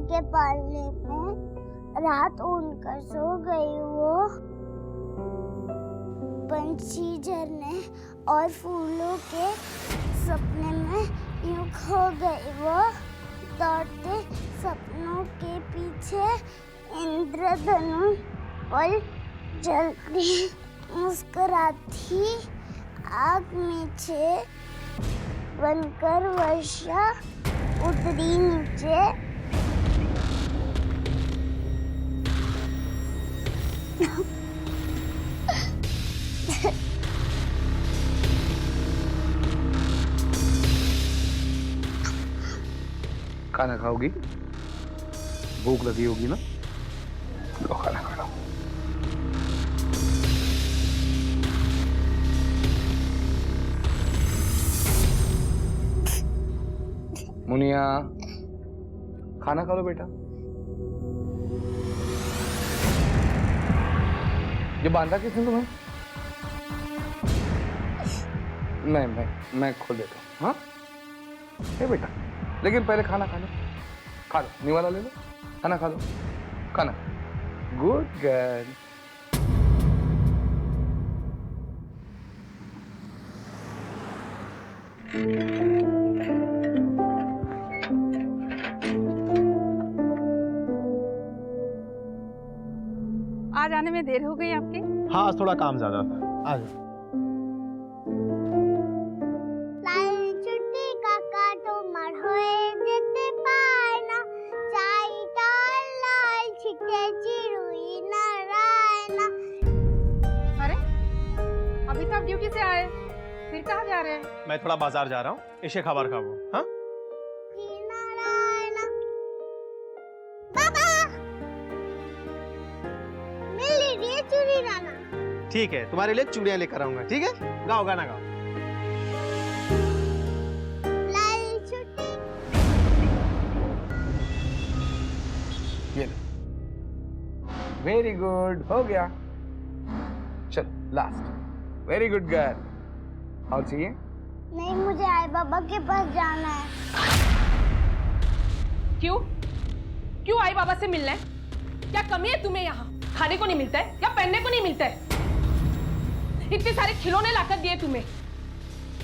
के पालने में रात उनकर सो गई वो। पंछी झरने और फूलों के सपने में यूं खो गई वो। दौड़ते सपनों के पीछे इंद्रधनुष और जल्दी मुस्कुराती आग नीचे बनकर वर्षा उतरी नीचे। खाना खाओगी? भूख लगी होगी ना? लो खाना खा लो। मुनिया, खाना खा लो बेटा। ये बांधा किसने तुम्हें? मैं खोल देता हूँ। हाँ बेटा, लेकिन पहले खाना खा लो। खा लो, निवाला ले लो, खाना खा लो। खाना। Good girl. आज आने में देर हो गई आपके? हाँ, आज थोड़ा काम ज्यादा था। आज अरे अभी तो आप ड्यूटी से आए, फिर कहाँ जा रहे हैं? मैं थोड़ा बाजार जा रहा हूँ, इसे खबर खाओ। हाँ ठीक है, तुम्हारे लिए चूड़ियां लेकर आऊंगा। ठीक है, गाओ गाना गाओ। वेरी गुड, हो गया। चल लास्ट। Very good girl. और चाहिए? नहीं, मुझे आई बाबा के पास जाना है। क्यों क्यों आई बाबा से मिलना है? क्या कमी है तुम्हें? यहाँ खाने को नहीं मिलता है या पहनने को नहीं मिलता है? इतने सारे खिलौने लाकर दिए तुम्हें,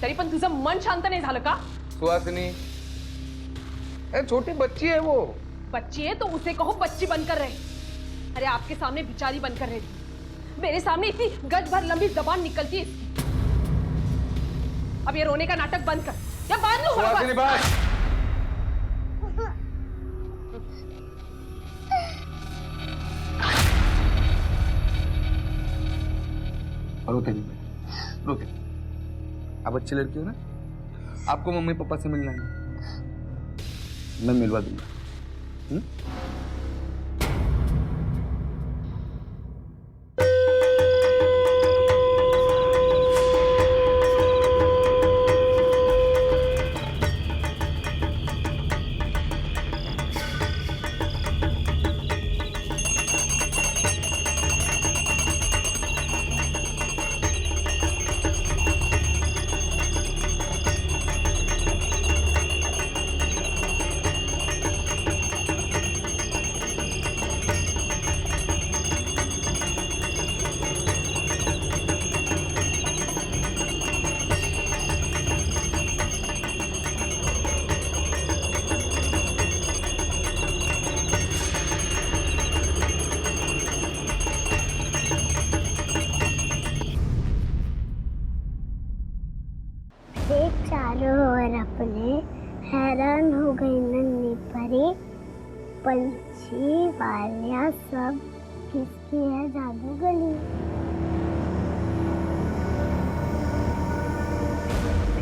तरी पण तुझं मन शांत नहीं झालं का? सुहासिनी, छोटी बच्ची है वो। बच्ची है तो उसे कहो बच्ची बनकर रहे। अरे आपके सामने बिचारी बनकर रहती, मेरे सामने इतनी गज भर लंबी जबान निकलती है इसकी। अब ये रोने का नाटक बंद कर या बांध लो। सुहासिनी बस। रोते नहीं, रोते। आप अच्छी लड़की हो ना? आपको मम्मी पापा से मिलना है, मैं मिलवा दूंगा। चारों ओर अपने हैरान हो गई नन्ही परी। पंछी वालिया सब किसकी है जादू गली?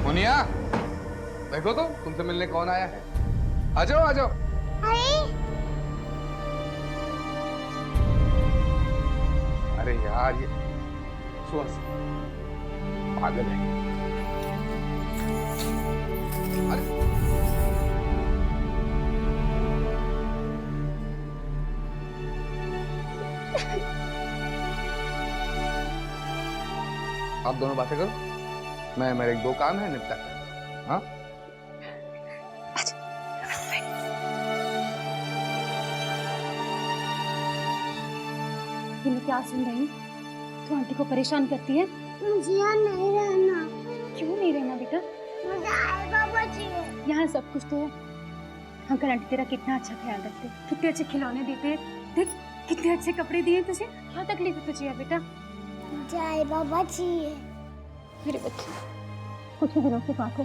मुनिया, देखो तो तुमसे मिलने कौन आया है। आ जाओ आ जाओ। अरे यार, ये सुहासिनी पागल है। अरे आप दोनों बातें करो, मैं मेरे एक दो काम है निपटा कर। हाँ ये मैं क्या सुन रही हूँ? तू आंटी को परेशान करती है। मुझे यहाँ नहीं रहना। क्यों नहीं रहना बेटा? मुझे आई बाबा चाहिए। यहाँ सब कुछ तो है। अंकल आंटी तेरा कितना अच्छा ख्याल रखते हैं, कितने अच्छे खिलौने देते हैं, देख कितने अच्छे कपड़े दिए तुझे। क्या तकलीफ है तुझे बेटा? मुझे आई बाबा चाहिए। मेरे बच्चे कुछ दिनों की बात है,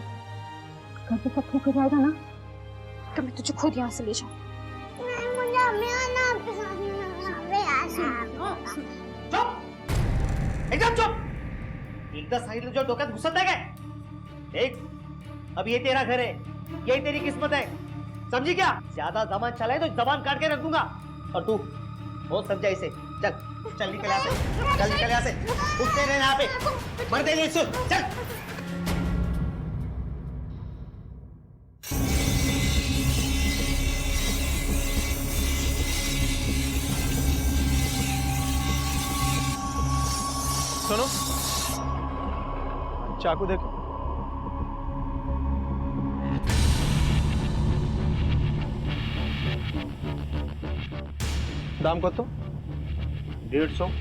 घर पे सब ठीक हो जाएगा ना तो मैं तुझे खुद यहाँ से ले जाऊँ। नहीं, मुझे अम्मी आना आपके साथ में आना। चुप, एकदम चुप। एकदा सांगितलं जो डोक्यात घुसत नाही काय? एक, अब ये तेरा घर है, ये तेरी किस्मत है, समझी क्या? ज्यादा जबान चलाए तो जबान काट के रख दूंगा। और तू बहुत समझा इसे। चल चल निकल यहाँ से, चल निकल यहाँ से, उठते रहे यहाँ पे, मर देंगे इससे, चल। सुनो, चाकू देखो। दाम कत? 150।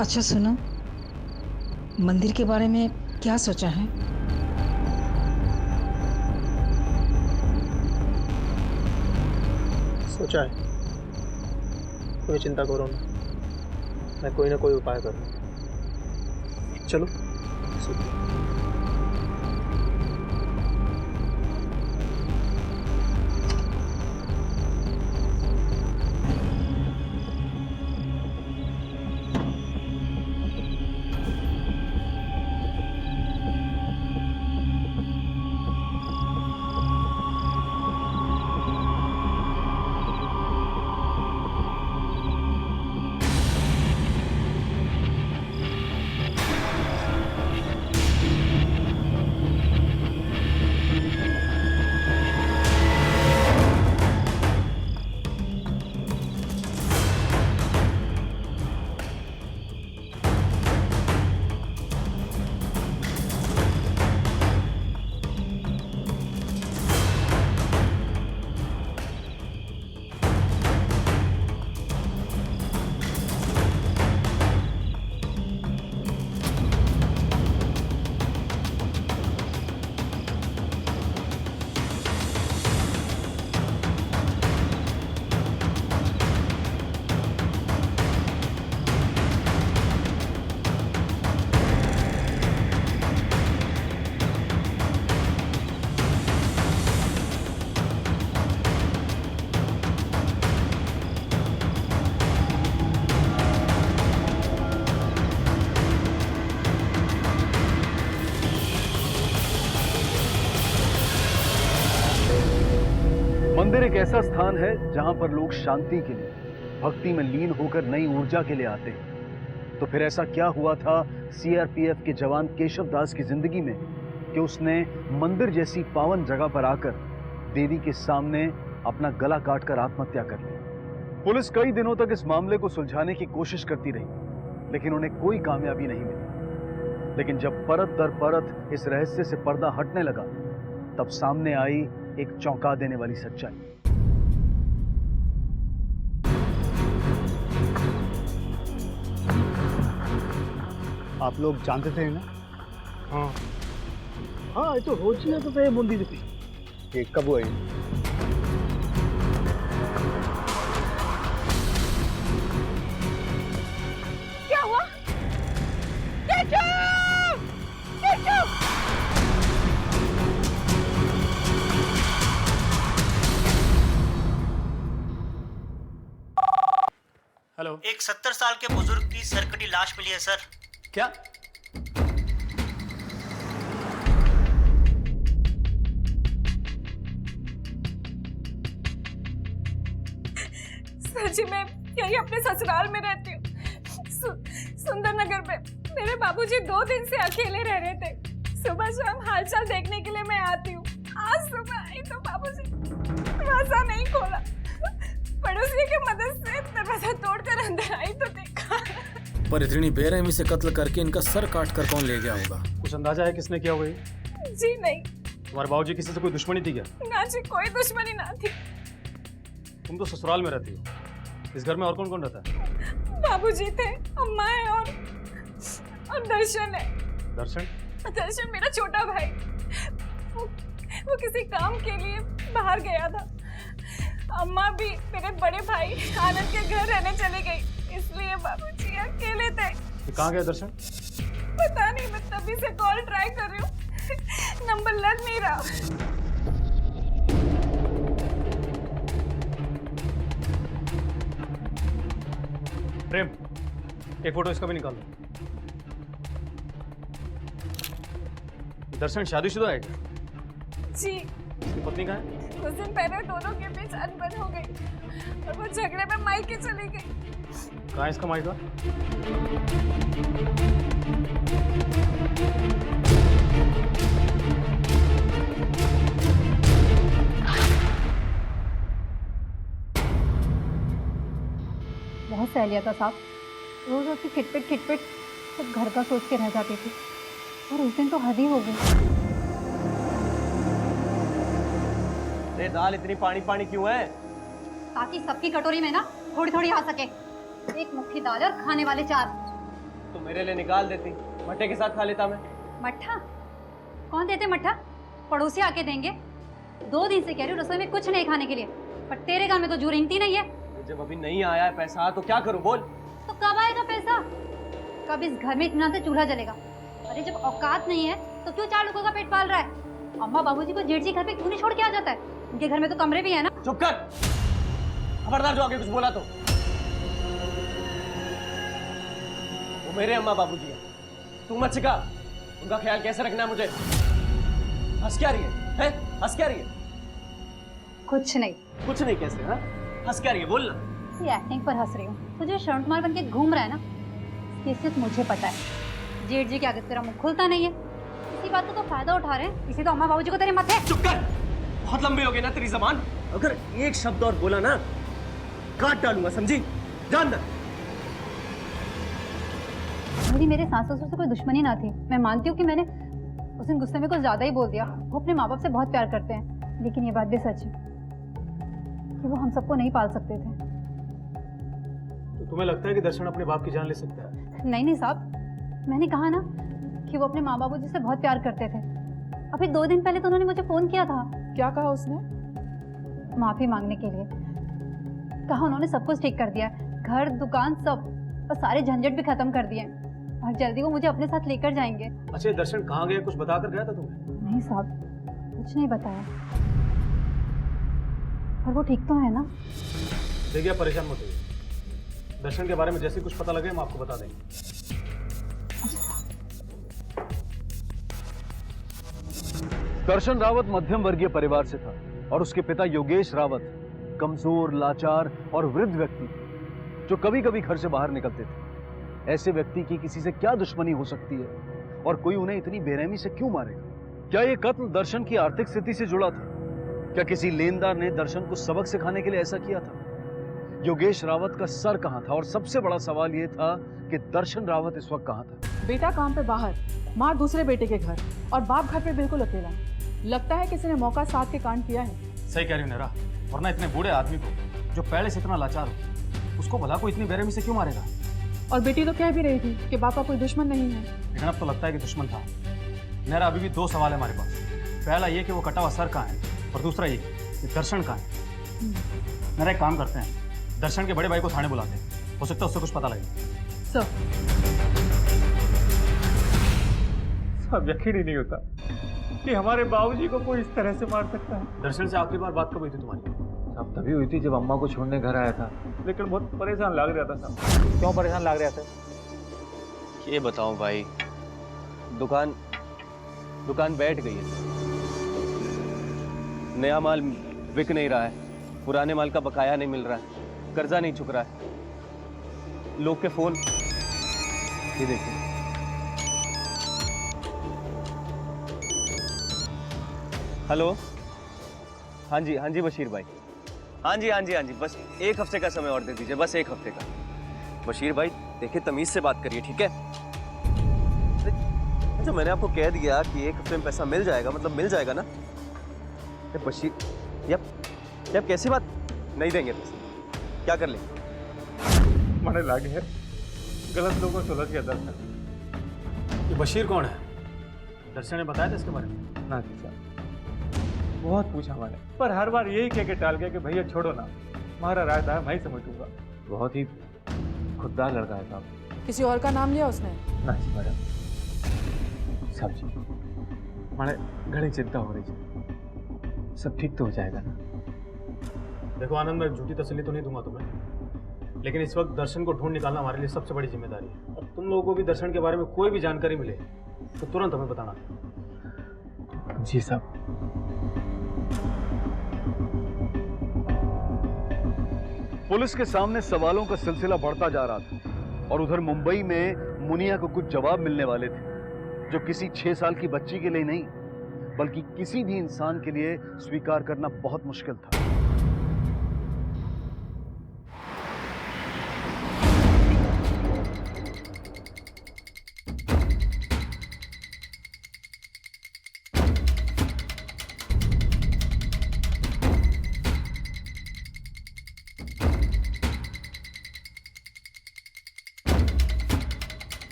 अच्छा सुनो, मंदिर के बारे में क्या सोचा है? सोचा है, कोई चिंता करो ना, मैं कोई ना कोई उपाय करूँगा। चलो मंदिर एक ऐसा स्थान है जहां पर लोग शांति के लिए, भक्ति में लीन होकर नई ऊर्जा के लिए आते हैं। तो फिर ऐसा क्या हुआ था सीआरपीएफ के जवान केशव दास की जिंदगी में कि उसने मंदिर जैसी पावन जगह पर आकर देवी के सामने अपना गला काटकर आत्महत्या कर ली। पुलिस कई दिनों तक इस मामले को सुलझाने की कोशिश करती रही, लेकिन उन्हें कोई कामयाबी नहीं मिली। लेकिन जब परत दर परत इस रहस्य से पर्दा हटने लगा, तब सामने आई एक चौंका देने वाली सच्चाई। आप लोग जानते थे ना? हाँ हाँ, ये तो रोज ही तो ये बोल दी थी। ये कब हुआ ये? क्या हुआ? हेलो। एक 70 साल के बुजुर्ग की सरकटी लाश मिली है सर। क्या? सर जी, मैं यही अपने ससुराल में रहती हूँ, सुंदर नगर में। मेरे बाबूजी 2 दिन से अकेले रह रहे थे। सुबह शाम हालचाल देखने के लिए मैं आती हूँ। आज सुबह आई तो बाबूजी दरवाजा नहीं खोला। पड़ोसी की मदद से दरवाजा तोड़कर अंदर आई तो देखा। पर इतनी बेरहमी से कत्ल करके इनका सर काट कर कौन ले गया होगा? कुछ अंदाजा है किसने किया होगा ये? जी नहीं। तुम्हारे बाबूजी किसी से कोई दुश्मनी थी क्या? ना जी, कोई दुश्मनी ना थी। तुम तो ससुराल में रहती हो, इस घर में और कौन कौन रहता है? बाबूजी थे, अम्मा है और दर्शन है। दर्शन? दर्शन मेरा छोटा भाई। वो किसी काम के लिए बाहर गया था। अम्मा भी मेरे बड़े भाई आनंद के घर रहने चले गई, इसलिए बाबूजी अकेले थे। ये कहाँ गया दर्शन? पता नहीं, मैं तभी से कॉल ट्राई कर रही हूँ, नंबर लग नहीं रहा। प्रेम, एक फोटो इसका भी निकाल दो। दर्शन शादीशुदा है क्या? जी। इसकी पत्नी कहाँ है? कुछ दिन पहले दोनों के बीच अनबन हो गई और वो झगड़े में मायके चली गई। कहाँ है इसका मायका? बहुत सहेलिया था साहब, रोज उसकी खिटपिट सब घर का सोच के रह जाती थी, और उस दिन तो हद ही हो गई। दाल इतनी पानी पानी क्यों है? ताकि सबकी कटोरी में ना थोड़ी थोड़ी आ सके। एक मुट्ठी दाल और खाने वाले 4। तो मेरे लिए निकाल देती, मट्ठे के साथ खा लेता मैं। मट्ठा? कौन देते मट्ठा? पड़ोसी आके देंगे। 2 दिन से कह रही हूँ रसोई में कुछ नहीं खाने के लिए, पर तेरे घर में तो जू रेंगती नहीं है। जब अभी नहीं आया है पैसा तो क्या करूं बोल? तो कब आएगा पैसा? कब इस घर में इतना से चूल्हा जलेगा? अरे जब औकात नहीं है तो क्यों 4 लोगों का पेट पाल रहा है? अम्मा बाबूजी को जेठ जी घर पे क्यों नहीं छोड़ के आ जाता है? उनके घर में तो कमरे भी है ना। चुप कर, खबरदार जो आगे कुछ बोला तो। वो मेरे अम्मा बाबूजी है, तू मत सिखा उनका ख्याल कैसे रखना है मुझे। हंस क्या रही है? हंस क्या रही है? कुछ नहीं। कुछ नहीं कैसे? हाँ, हंस क्या रही है? बोल ना। ये एक्टिंग पर हंस रही हूँ। तुझे शर्ट मार बन के घूम रहा है ना, ये सिर्फ मुझे पता है। जेठ जी के आगे तेरा मुंह खुलता नहीं है, इसी बात का तो फायदा उठा रहे हैं। इसी तो अम्मा बाबूजी को तेरे माथे। चुप कर, बहुत लंबी हो गई ना तेरी जबान। अगर एक शब्द और बोला ना काट डालूंगा, समझी? जान दे। मेरे सास ससुर से कोई दुश्मनी ना थी। मैं मानती हूँ कि मैंने उस दिन गुस्से में कुछ ज्यादा ही बोल दिया। वो अपने माँ बाप से बहुत प्यार करते हैं, लेकिन ये बात भी सच है कि वो हम सबको नहीं पाल सकते थे। तो तुम्हें लगता है कि दर्शन अपने बाप की जान ले सकता है? नहीं साहब, मैंने कहा ना कि वो अपने माँ बाबूजी से बहुत प्यार करते थे। अभी 2 दिन पहले तो उन्होंने मुझे फोन किया था। क्या कहा उसने? माफी मांगने के लिए। कहा उन्होंने सब कुछ ठीक कर दिया, घर दुकान सब, और सारे झंझट भी खत्म कर दिए, और जल्दी वो मुझे अपने साथ लेकर जाएंगे। अच्छा, दर्शन कहाँ गया? कुछ बता कर गया था तुम्हें? नहीं साहब, कुछ नहीं बताया। और वो ठीक तो है ना? देखिए, परेशान मत होइए। दर्शन के बारे में जैसे कुछ पता लगे हम आपको बता देंगे। दर्शन रावत मध्यम वर्गीय परिवार से था और उसके पिता योगेश रावत कमजोर, लाचार और वृद्ध व्यक्ति थे जो कभी कभी घर से बाहर निकलते थे। ऐसे व्यक्ति की किसी से क्या दुश्मनी हो सकती है और कोई उन्हें इतनी बेरहमी से क्यों मारेगा? क्या यह कत्ल दर्शन की आर्थिक स्थिति से जुड़ा था? क्या किसी लेनदार ने दर्शन को सबक सिखाने के लिए ऐसा किया था? योगेश रावत का सर कहां था? और सबसे बड़ा सवाल यह था कि दर्शन रावत इस वक्त कहां था? बेटा काम पे बाहर, माँ दूसरे बेटे के घर और बाप घर पे बिल्कुल अकेला। लगता है किसी ने मौका साथ के कांड किया है। सही कह रही हूँ नेरा, वरना इतने बूढ़े आदमी को जो पहले से इतना लाचार हो, उसको भला को इतनी बेरहमी से क्यों मारेगा? और बेटी तो कह भी रही थी कि बाप का कोई दुश्मन नहीं है। लेकिन अब तो लगता है कि दुश्मन था। नेरा, अभी भी दो सवाल है हमारे पास। पहला ये कि वो कटा हुआ सर कहाँ है, और दूसरा ये कि दर्शन कहाँ है। नेरा, एक काम करते हैं, दर्शन के बड़े भाई को थाने बुलाते हैं, हो सकता है उससे कुछ पता लगे। सर, अब यकीन ही नहीं होता कि हमारे बाबूजी को कोई इस तरह से मार सकता है। दर्शन से आखिरी बार बात कब हुई थी तुम्हारी? अब तभी हुई थी जब अम्मा को छोड़ने घर आया था, लेकिन बहुत परेशान लग रहा था साहब। क्यों परेशान लग रहा था? ये बताऊं भाई, दुकान बैठ गई है। नया माल बिक नहीं रहा है, पुराने माल का बकाया नहीं मिल रहा है, कर्जा नहीं चुक रहा है, लोग के फोन ये देखिए। हेलो, हाँ जी बशीर भाई, हाँ जी, बस एक हफ्ते का समय और दे दीजिए, बस एक हफ्ते का। बशीर भाई देखिए, तमीज से बात करिए, ठीक है? अच्छा, मैंने आपको कह दिया कि एक हफ्ते में पैसा मिल जाएगा, मतलब मिल जाएगा ना? बशीर, यप कैसी बात, नहीं देंगे पैसे? क्या कर ले? मने लागे है गलत लोगों से उलझ गया दर्शन। ये बशीर कौन है? दर्शन ने बताया था इसके बारे में? ना जी साहब, बहुत पूछा मैंने, पर हर बार यही कह के टाल गया कि भैया छोड़ो ना, हमारा रायता है, मैं ही समझ लूंगा। बहुत ही खुददार लड़का है साहब। किसी और का नाम लिया उसने? ना जी मैडम, साहब जी माने घनी चिंता हो रही है, सब ठीक तो हो जाएगा ना? देखो आनंद, मैं झूठी तसल्ली तो नहीं दूंगा तुम्हें, लेकिन इस वक्त दर्शन को ढूंढ निकालना हमारे लिए सबसे बड़ी जिम्मेदारी है। और तुम लोगों को भी दर्शन के बारे में कोई भी जानकारी मिले तो तुरंत हमें बताना। जी साहब। पुलिस के सामने सवालों का सिलसिला बढ़ता जा रहा था और उधर मुंबई में मुनिया को कुछ जवाब मिलने वाले थे जो किसी 6 साल की बच्ची के लिए नहीं, बल्कि किसी भी इंसान के लिए स्वीकार करना बहुत मुश्किल था।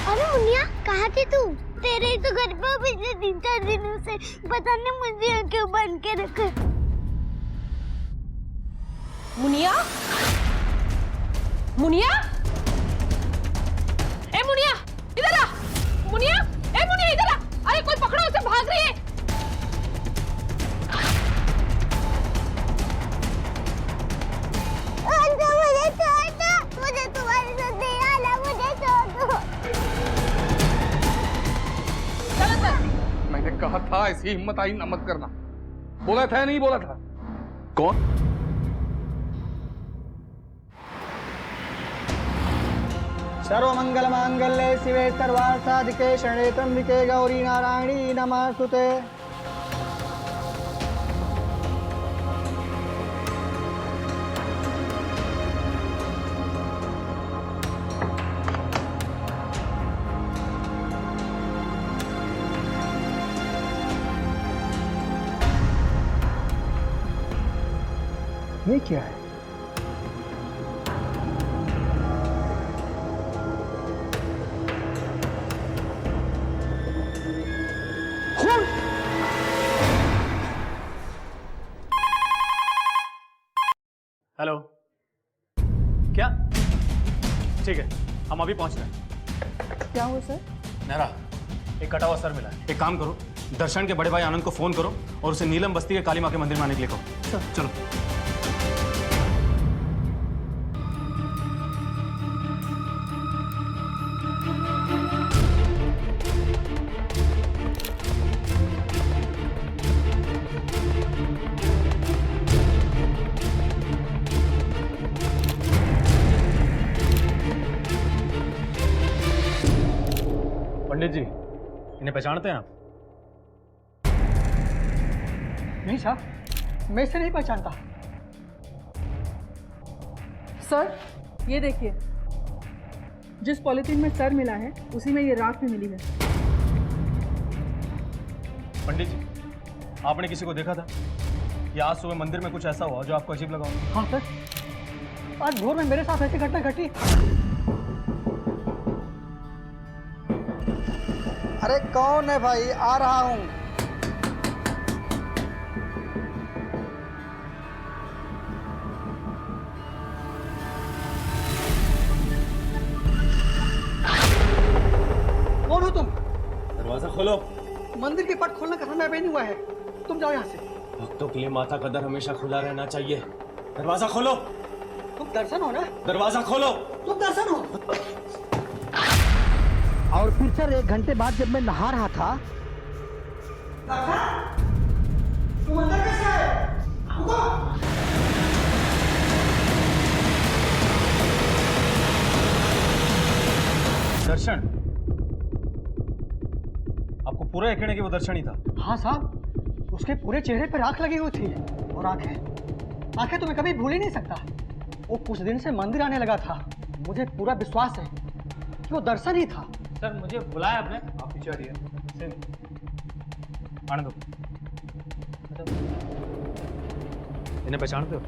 अरे मुनिया, कहाँ थी तू? तेरे ही तो घर पर पिछले 3-4 दिनों से पता नहीं मुझे क्यों बंद के रखा। मुनिया, मुनिया, ए मुनिया, इधर आ। मुनिया, ए मुनिया, इधर आ। अरे कोई पकड़ो उसे, भाग रही है। मुझे छोड़ दो, मुझे तुम्हारे साथ नहीं आना, मुझे छोड़ दो। चल अंदर। मैंने कहा था ऐसी हिम्मत आई ना मत करना। बोला था या नहीं बोला था? कौन? सर्वमंगलमांगल्ये शिवे सर्वार्थसाधिके शरणे त्र्यंबके गौरी नारायणी नमोस्तुते। ये क्या है? हेलो, क्या? ठीक है, हम अभी पहुंच रहे हैं। क्या हुआ सर? नेहरा, एक कटा हुआ सर मिला है। एक काम करो, दर्शन के बड़े भाई आनंद को फोन करो और उसे नीलम बस्ती के काली माँ के मंदिर में आने के लिए कहो। चलो। पंडित जी, इन्हें पहचानते हैं आप? नहीं साहब, मैं इसे नहीं पहचानता। सर ये देखिए, जिस पॉलिथीन में सर मिला है उसी में ये राख भी मिली है। पंडित जी, आपने किसी को देखा था या आज सुबह मंदिर में कुछ ऐसा हुआ जो आपको अजीब लगा हो? हाँ सर, आज भोर में मेरे साथ ऐसी घटना घटी। अरे कौन है भाई? आ रहा हूँ। कौन हो तुम? दरवाजा खोलो। मंदिर के पट खोलने का समय अभी नहीं हुआ है, तुम जाओ यहाँ से। भक्तों के लिए माता का दर हमेशा खुला रहना चाहिए। दरवाजा खोलो। तुम दर्शन हो ना? दरवाजा खोलो। तुम दर्शन हो। और फिर सर 1 घंटे बाद जब मैं नहा रहा था, तुम अंदर कैसे आए? दर्शन, आपको पूरा यकीन है कि वो दर्शन ही था? हाँ साहब, उसके पूरे चेहरे पर आंख लगी हुई थी और आंखें तो मैं कभी भूल ही नहीं सकता। वो कुछ दिन से मंदिर आने लगा था। मुझे पूरा विश्वास है कि वो दर्शन ही था। सर मुझे बुलाया आपने? आप पीछे हटिए। आने दो। इन्हें पहचानते हो?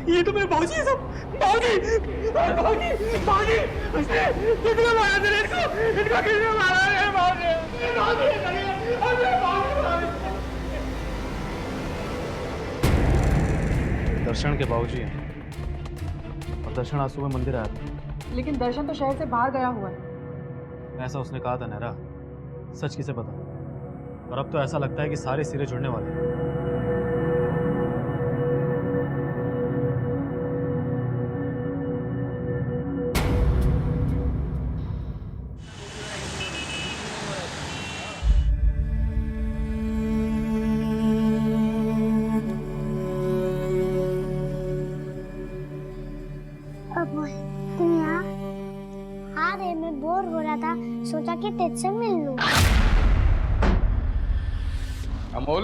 ये तो मेरे भाजी है सब। भाजी किसने मारा तेरे इनको किसने मारा है? भाजी दर्शन के बाबूजी हैं और दर्शन आज सुबह मंदिर आया था। लेकिन दर्शन तो शहर से बाहर गया हुआ है। ऐसा उसने कहा था नेहरा, सच किसे पता। और अब तो ऐसा लगता है कि सारे सिरे जुड़ने वाले हैं। बोर हो रहा था, सोचा कि टेंशन मिल लूं। अमोल,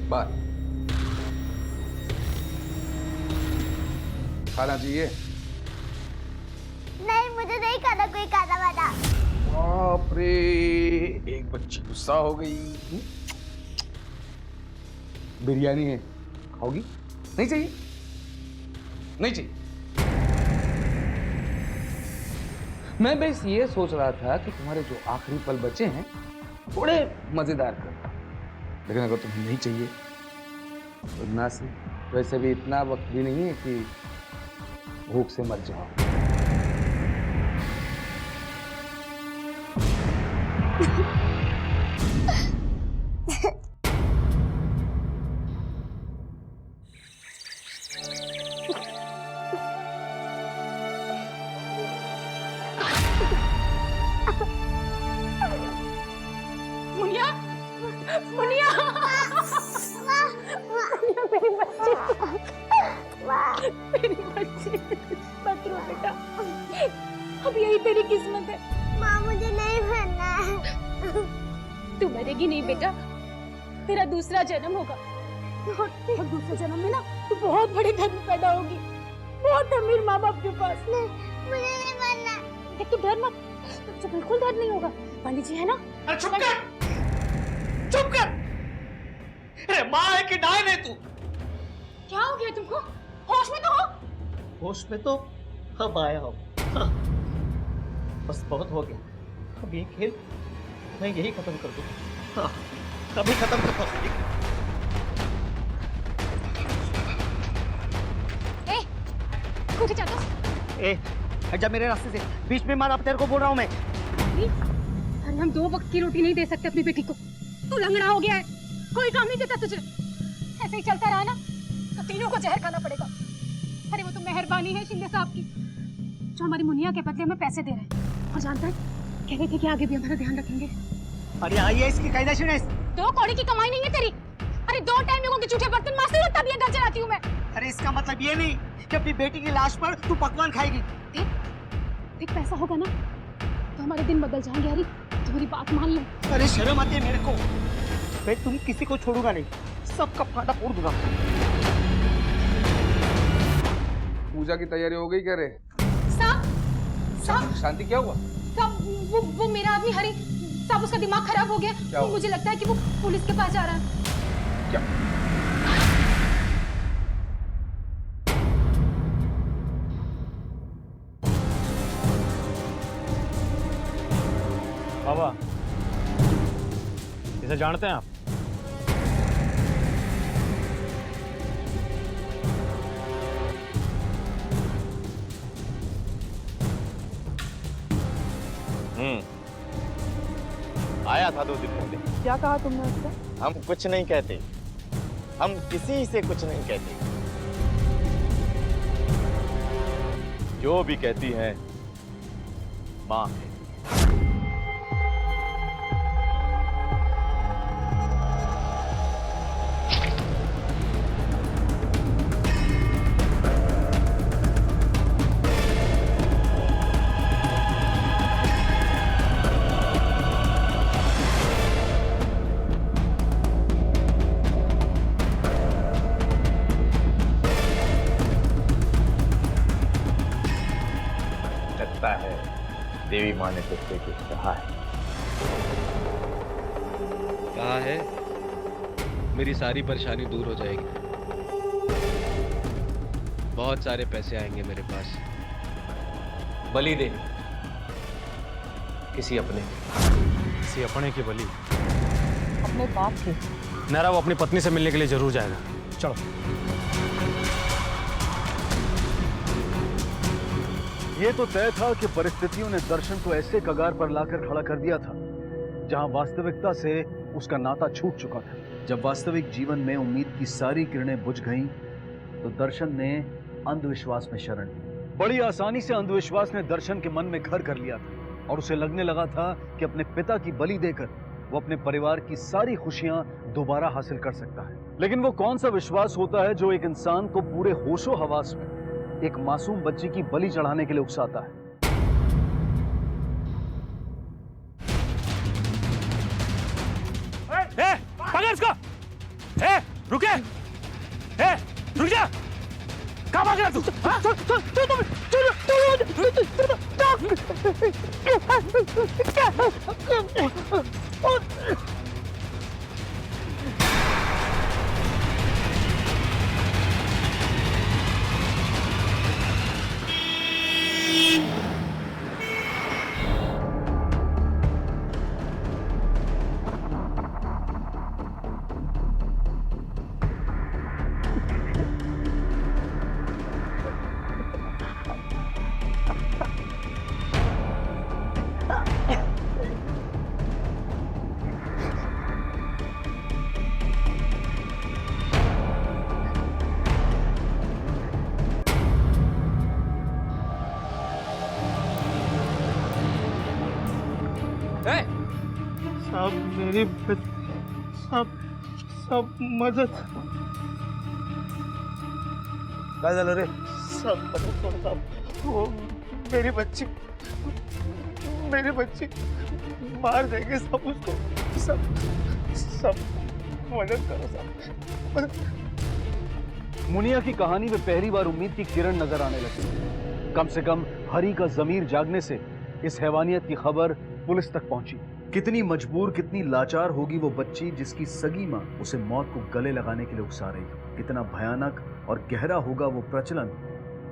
बात खाना चाहिए? नहीं, मुझे नहीं खाना कोई खाना वाना। बाप रे, एक बच्ची गुस्सा हो गई। बिरयानी है, खाओगी? नहीं चाहिए? नहीं चाहिए। मैं बस ये सोच रहा था कि तुम्हारे जो आखिरी पल बचे हैं थोड़े मजेदार कर, लेकिन अगर तुम्हें नहीं चाहिए तो ना से, वैसे भी इतना वक्त भी नहीं है कि भूख से मर जाओ। मुनिया, मुनिया। मत रो बेटा, अब यही तेरी किस्मत है। माँ मुझे नहीं मरना है। तू मरेगी नहीं बेटा, तेरा दूसरा जन्म होगा और दूसरे जन्म में ना तू बहुत बड़े घर में पैदा होगी, बहुत अमीर माँ बाप के पास। नहीं, मुझे नहीं मरना। देख तू डर मत, तुझे बिल्कुल डर नहीं होगा, पंडित जी है ना। अरे चुप कर, चुप कर। अरे माँ है कि डायन है तू? क्या हो गया तुमको? होश में तो हो? होश में तो अब आया हो। हाँ। बस बहुत हो गया, अब ये खेल मैं यही खत्म कर दूँ। हाँ, कभी खत्म कर पाऊंगी। कुछ चाहता? ए, हट जा मेरे रास्ते से, बीच में मार, अब तेरे को बोल रहा हूँ मैं। अरे हम 2 वक्त की रोटी नहीं दे सकते अपनी बेटी को, तू लंगड़ा हो गया है, कोई काम नहीं देता तुझे। ऐसे ही चलता रहा ना तो तीनों को जहर खाना पड़ेगा। अरे वो तो मेहरबानी है शिंदे साहब की, जो हमारी मुनिया के बदले में पैसे दे रहे हैं, और जानता है कह रहे थे कि आगे भी हमारा ध्यान रखेंगे। अरे आइए, इसकी कायदा शुरू है। 2 कौड़ी की कमाई नहीं है तेरी। अरे 2 टाइम लोगों के जूठे बर्तन मास्टर तब ये घर चलाती हूँ मैं। अरे इसका मतलब ये नहीं कि अपनी बेटी की लाश पर तू पकवान खाएगी। देख पैसा होगा ना तो हमारे दिन बदल जाएंगे। अरे तुम्हारी बात मान ले। अरे शर्म आती है मेरे को। मैं तुम किसी को छोड़ूंगा नहीं, सबका फाटा फोड़ दूंगा। पूजा की तैयारी हो गई क्या रे? साहब शांति क्या हुआ? साहब वो मेरा आदमी हरी साहब, उसका दिमाग खराब हो गया। मुझे लगता है कि वो पुलिस के पास जा रहा है। क्या? बाबा, इसे जानते हैं आप? आया था 2 दिन पहले। क्या कहा तुमने उससे? हम कुछ नहीं कहते, हम किसी से कुछ नहीं कहते। जो भी कहती है माँ है। देवी माँ ने तुझसे कुछ कहा है? कहा है मेरी सारी परेशानी दूर हो जाएगी, बहुत सारे पैसे आएंगे मेरे पास। बलि दे किसी अपने की बलि। अपने बाप की? नारा वो अपनी पत्नी से मिलने के लिए जरूर जाएगा। चलो। ये तो तय था कि परिस्थितियों ने दर्शन को ऐसे कगार पर लाकर खड़ा कर दिया था जहां वास्तविकता से उसका नाता छूट चुका था। जब वास्तविक जीवन में उम्मीद की सारी किरणें बुझ गईं, तो दर्शन ने अंधविश्वास में शरण ली। बड़ी आसानी से अंधविश्वास ने दर्शन के मन में घर कर लिया था और उसे लगने लगा था कि अपने पिता की बलि देकर वो अपने परिवार की सारी खुशियां दोबारा हासिल कर सकता है। लेकिन वो कौन सा विश्वास होता है जो एक इंसान को पूरे होशो हवास में एक मासूम बच्ची की बलि चढ़ाने के लिए उकसाता है? पकड़ इसको! रुके! रुक जा! कहाँ भाग रहा तू? सब मेरी सब मदद काय झालं रे? सब मदद करो साहब, वो मेरी बच्ची मार देंगे सब उसको, सब मदद करो साहब, मदद। मुनिया की कहानी में पहली बार उम्मीद की किरण नजर आने लगी। कम से कम हरी का जमीर जागने से इस हैवानियत की खबर पुलिस तक पहुंची। कितनी मजबूर, कितनी लाचार होगी वो बच्ची जिसकी सगी मां उसे मौत को गले लगाने के लिए उकसा रही हो। कितना भयानक और गहरा होगा वो प्रचलन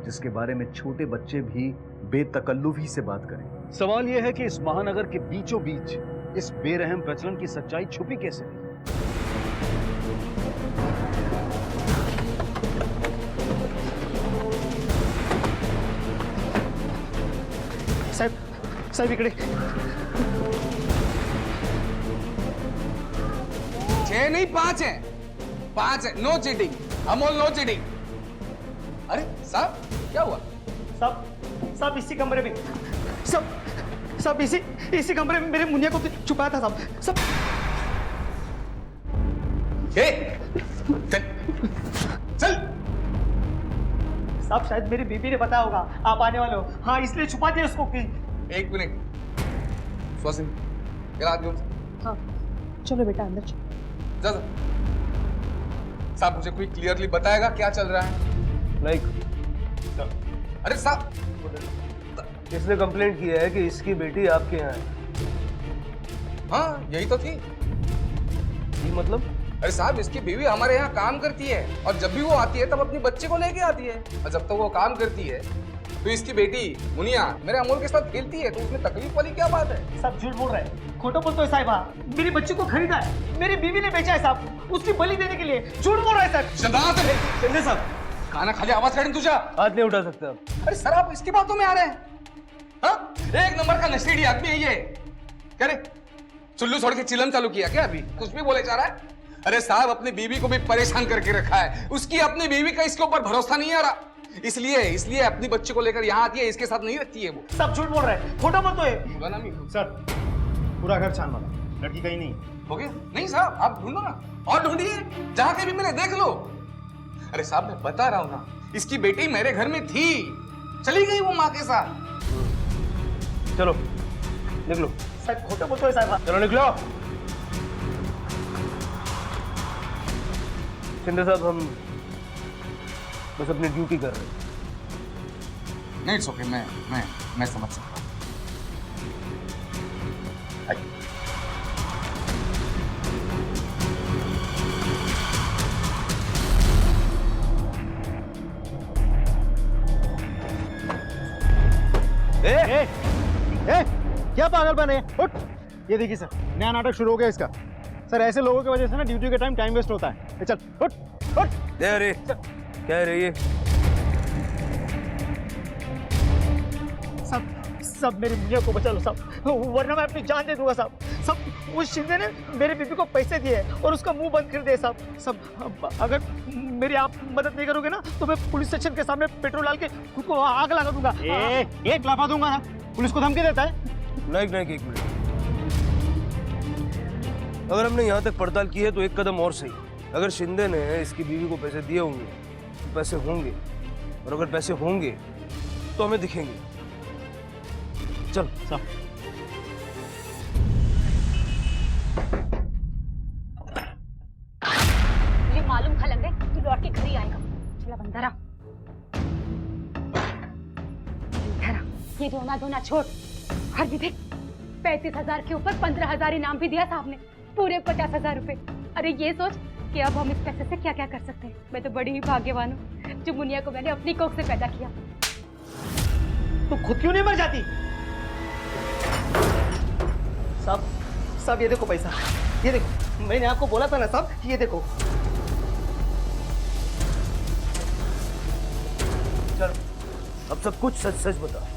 जिसके बारे में छोटे बच्चे भी बेतकल्लुफी से बात करें। सवाल यह है कि इस महानगर के बीचों बीच इस बेरहम प्रचलन की सच्चाई छुपी कैसे रही। साहब इकडे। 6 नहीं 5 है, 5 है। No cheating Amol, no cheating. अरे साहब क्या हुआ? साहब इसी कमरे में, सब इसी कमरे में मेरे मुनिया को छुपाया था साहब। सब चल। साहब शायद मेरी बीबी ने बताया होगा आप आने वाले हो, हाँ इसलिए छुपा दिया उसको। कि 1 मिनट स्वासिन, चला आदमी। हाँ चलो बेटा अंदर चलो। जा। साहब मुझे कोई क्लियरली बताएगा क्या चल रहा है? अरे साहब इसने कंप्लेंट किया है कि इसकी बेटी आपके यहाँ है। हाँ यही तो थी। ये मतलब? अरे साहब इसकी बीवी हमारे यहाँ काम करती है और जब भी वो आती है तब अपनी बच्चे को लेके आती है, और जब तक वो काम करती है तो इसकी बेटी मुनिया मेरे अमोल के साथ खेलती है, तो उसमें तकलीफ वाली क्या बात है? सब झूठ बोल रहे हैं, खोटो बोलते हो साहिबा। मेरी बच्ची को खरीदा है, मेरी बीवी ने बेचा है साहब, उसकी बलि देने के लिए। झूठ बोल रहे हैं सर। शिंदे साहब खाना खाली आवाज करें तुझा हाथ नहीं उठा सकते आप। अरे सर आप इसकी बातों में आ रहे हैं? हाँ? 1 नंबर का नशेड़ी आदमी है ये। क्या रे चुल्लू छोड़ के चिलम चालू किया क्या? अभी कुछ भी बोले जा रहा है। अरे साहब अपनी बीवी को भी परेशान करके रखा है, उसकी अपनी बीवी का इसके ऊपर भरोसा नहीं आ रहा, इसलिए अपनी बच्ची को लेकर यहाँ आती है, इसके साथ नहीं रहती है वो। सब झूठ बोल रहे हैं, खोटा बोलते हैं। सर पूरा घर छान वाला, लड़की कहीं नहीं। हो गया? नहीं साहब आप ढूंढो ना, और ढूंढिए, जहां कहीं भी मिले देख लो। अरे साहब मैं बता रहा हूं ना, इसकी बेटी मेरे घर में थी, चली गई वो माँ के साथ। चलो निकलो। सर खोटा बोलते हो साहब। चलो निकलो। शिंदे साहब हम बस अपनी ड्यूटी कर रहे हैं। नहीं इट्स ओके, मैं समझ सकता हूँ। क्या पागल बने? उठ। ये देखिए सर नया नाटक शुरू हो गया इसका। सर ऐसे लोगों की वजह से ना ड्यूटी के टाइम वेस्ट होता है। चल उठ उठ। अरे क्या है ये? सब मेरी मुनिया को बचा लो साहब, वरना मैं अपनी जान दे दूंगा साहब। सब उस शिंदे ने मेरे बीबी को पैसे दिए और उसका मुंह बंद कर दिया साहब। सब अगर मेरी आप मदद नहीं करोगे ना तो मैं पुलिस स्टेशन के सामने पेट्रोल डाल के खुद को आग लगा दूंगा। एक लाफा दूंगा ना। पुलिस को धमकी देता है? नहीं 1 मिनट। अगर हमने यहाँ तक पड़ताल की है तो एक कदम और सही। अगर शिंदे ने इसकी बीवी को पैसे दिए होंगे तो पैसे होंगे, और अगर पैसे होंगे तो हमें दिखेंगे। चल साहब। मुझे मालूम था लग रहा तू लौट के घर ही आएगा। चला बंदरा ये धोना छोड़। और भी देख 35,000 के ऊपर 15,000 इनाम भी दिया साहब ने, पूरे 50,000 रुपए। अरे ये सोच कि अब हम इस पैसे से क्या क्या कर सकते हैं। मैं तो बड़ी ही भाग्यवान हूँ जो मुनिया को मैंने अपनी कोख से पैदा किया। तो खुद क्यों नहीं मर जाती? साहब ये देखो पैसा, ये देखो। मैंने आपको बोला था ना साहब, ये देखो। चल अब सब कुछ सच सच बता।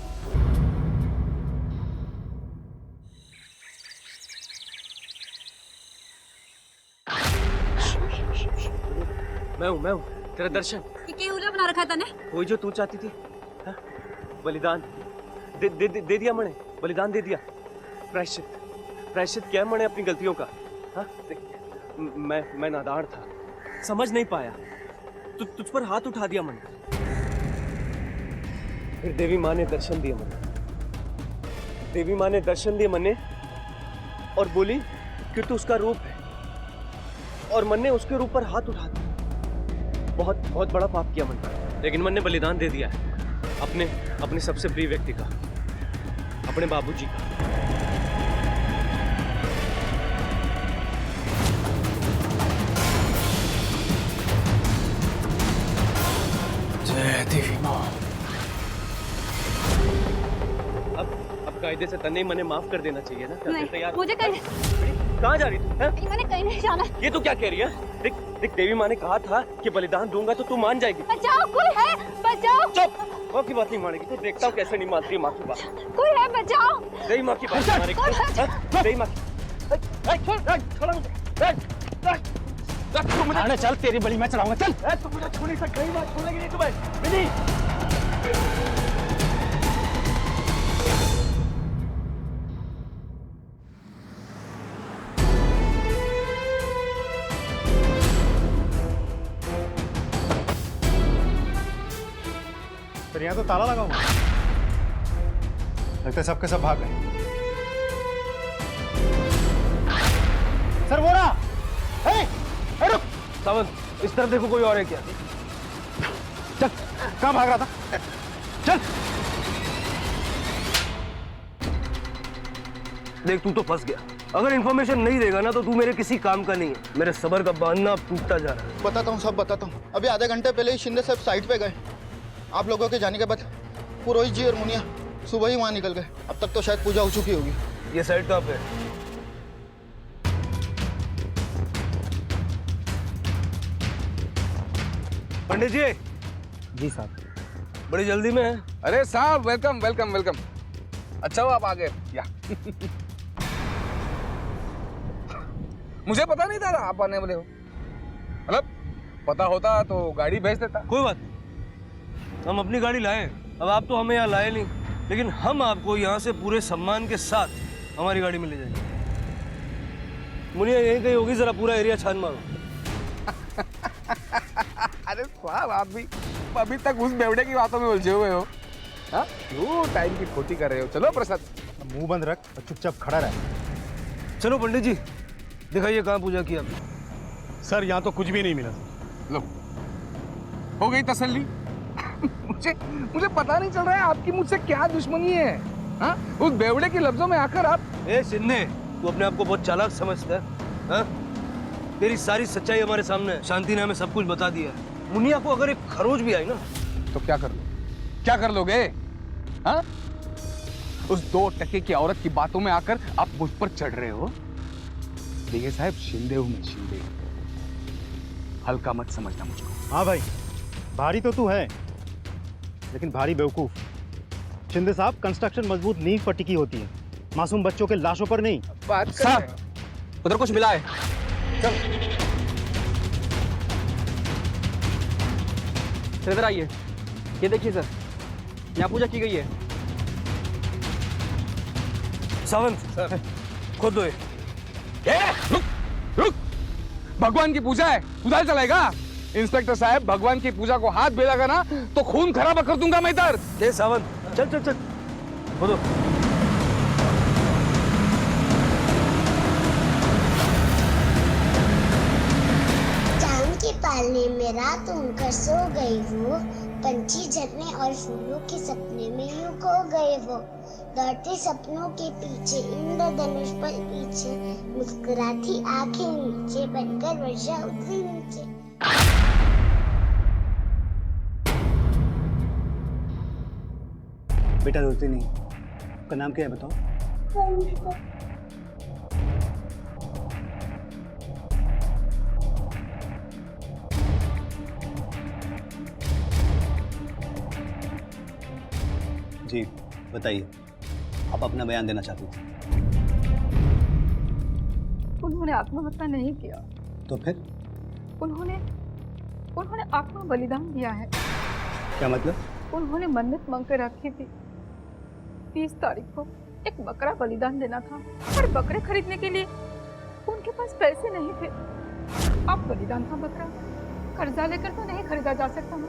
मैं हूँ तेरा दर्शन। ये क्या उल्टा बना रखा था ने? वही जो तू चाहती थी। हा? बलिदान दे दिया मैंने, बलिदान दे दिया। प्रायश्चित क्या मैंने अपनी गलतियों का। हाँ मैं नादान था, समझ नहीं पाया, तुझ पर हाथ उठा दिया मैंने। फिर देवी माँ ने दर्शन दिए मन्ने। देवी माँ ने दर्शन दिए मन्ने और बोली कि तू उसका रूप है, और मन्ने उसके रूप पर हाथ उठा दिया। बहुत बहुत बड़ा पाप किया मन्ने, लेकिन मन्ने बलिदान दे दिया है अपने सबसे प्रिय व्यक्ति का, अपने बाबूजी का। जय देवी माँ। अब कायदे से तन्ने मने माफ कर देना चाहिए ना। नहीं, तैयार मुझे कहीं कहाँ जा रही तू? मैंने कहीं नहीं जाना। ये तू क्या कह रही है? देख देख, देवी माँ ने कहा था कि बलिदान दूंगा तो तू मान जाएगी। बचाओ, कोई है, बचाओ। चुप, माँ की बात नहीं मानेगी तू। देखता हूँ कैसे नहीं मानती है माँ की बात। कोई है, बचाओ। देवी माँ की बात नहीं मानेगी। देवी माँ की चल, तेरी बलि मैं चढ़ाऊंगा। चल, तू मुझे छू नहीं सकती। देवी माँ छोड़ेगी नहीं तुम्हें। विनी फिर यहाँ तो ताला लगा हुआ, लगता है सबके सब भाग गए। सर वो रहा। रुक सावंत, इस तरफ देखो, कोई और है क्या? चल, कहाँ भाग रहा था? चल। देख, तू तो फंस गया। अगर इन्फॉर्मेशन नहीं देगा ना तो तू मेरे किसी काम का नहीं है। मेरे सबर का बांधना अब टूटता जा रहा है। बताता हूँ, सब बताता हूँ। अभी आधे घंटे पहले ही शिंदे साहब साइट पे गए। आप लोगों के जाने के बाद पुरोहित जी और मुनिया सुबह ही वहाँ निकल गए। अब तक तो शायद पूजा हो चुकी होगी। ये साइट कहाँ पे? पंडित जी। जी साहब। बड़ी जल्दी में है। अरे साहब, वेलकम वेलकम वेलकम। अच्छा हो आप आ गए। या मुझे पता नहीं था आप आने वाले हो। मतलब पता होता तो गाड़ी भेज देता। कोई बात नहीं, हम अपनी गाड़ी लाए। अब आप तो हमें यहाँ लाए नहीं, लेकिन हम आपको यहाँ से पूरे सम्मान के साथ हमारी गाड़ी में ले जाएंगे। मुनिया यहीं कहीं होगी, जरा पूरा एरिया छान मारो। अरे साहब, आप भी अभी तक उस बेवड़े की बातों में उलझे हुए हो। हाँ, क्यों टाइम की खोटी कर रहे हो? चलो प्रसाद, मुंह बंद रख और चुपचाप खड़ा रह। चलो पंडित जी, दिखाइए कहाँ पूजा की आपने। सर यहाँ तो कुछ भी नहीं मिला। लो, हो गई तसल्ली। मुझे पता नहीं चल रहा है आपकी मुझसे क्या दुश्मनी है। हाँ, उस बेवड़े के लफ्जों में आकर आप। ए शिंदे, तू अपने आप को बहुत चालाक समझता है। हाँ? तेरी सारी सच्चाई हमारे सामने है। शांति ने हमें सब कुछ बता दिया है। मुनिया को अगर एक खरोच भी आई ना तो क्या कर लो? क्या कर लोगे? हाँ? उस 2 टके की औरत की बातों में आकर आप मुझ पर चढ़ रहे हो। देखिए साहब, शिंदे हूं मैं, शिंदे। हल्का मत समझना मुझको। हाँ भाई, भारी तो तू है, लेकिन भारी बेवकूफ। शिंदे साहब, कंस्ट्रक्शन मजबूत नींव पर टिकी होती है, मासूम बच्चों के लाशों पर नहीं। बात साहब, उधर कुछ मिला है। चल इधर आइए, ये देखिए सर, यहाँ पूजा की गई है। सावंत सर, खुद दो। रुक रुक, भगवान की पूजा है, उधर चलेगा? इंस्पेक्टर साहब, भगवान की पूजा को हाथ भी लगा ना तो खून खराब कर दूंगा मैं इधर। सावंत, चल चल चल, खुद पालने में रात उनकर सो गई वो, पंछी झरने और फूलों के सपने में यूं खो गए वो। दौड़ते सपनों के पीछे, इंद्रधनुष पर पीछे, मुस्कुराती आंखें नीचे बनकर वर्षा उतरी नीचे। बेटा रोती नहीं, आपका नाम क्या है बताओ? जी बताइए, आप अपना बयान देना चाहती थी। उन्होंने आत्महत्या नहीं किया। तो फिर? उन्होंने आत्म बलिदान दिया है। क्या मतलब? उन्होंने मन्नत मांगकर रखी थी, 30 तारीख को एक बकरा बलिदान देना था, पर बकरे खरीदने के लिए उनके पास पैसे नहीं थे। अब बलिदान था बकरा, कर्जा लेकर तो नहीं खरीदा जा सकता ना,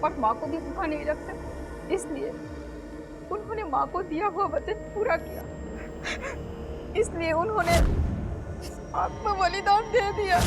और माँ को भी भूखा नहीं रख सकते। इसलिए उन्होंने माँ को दिया हुआ वचन पूरा किया, इसलिए उन्होंने आत्म बलिदान दे दिया।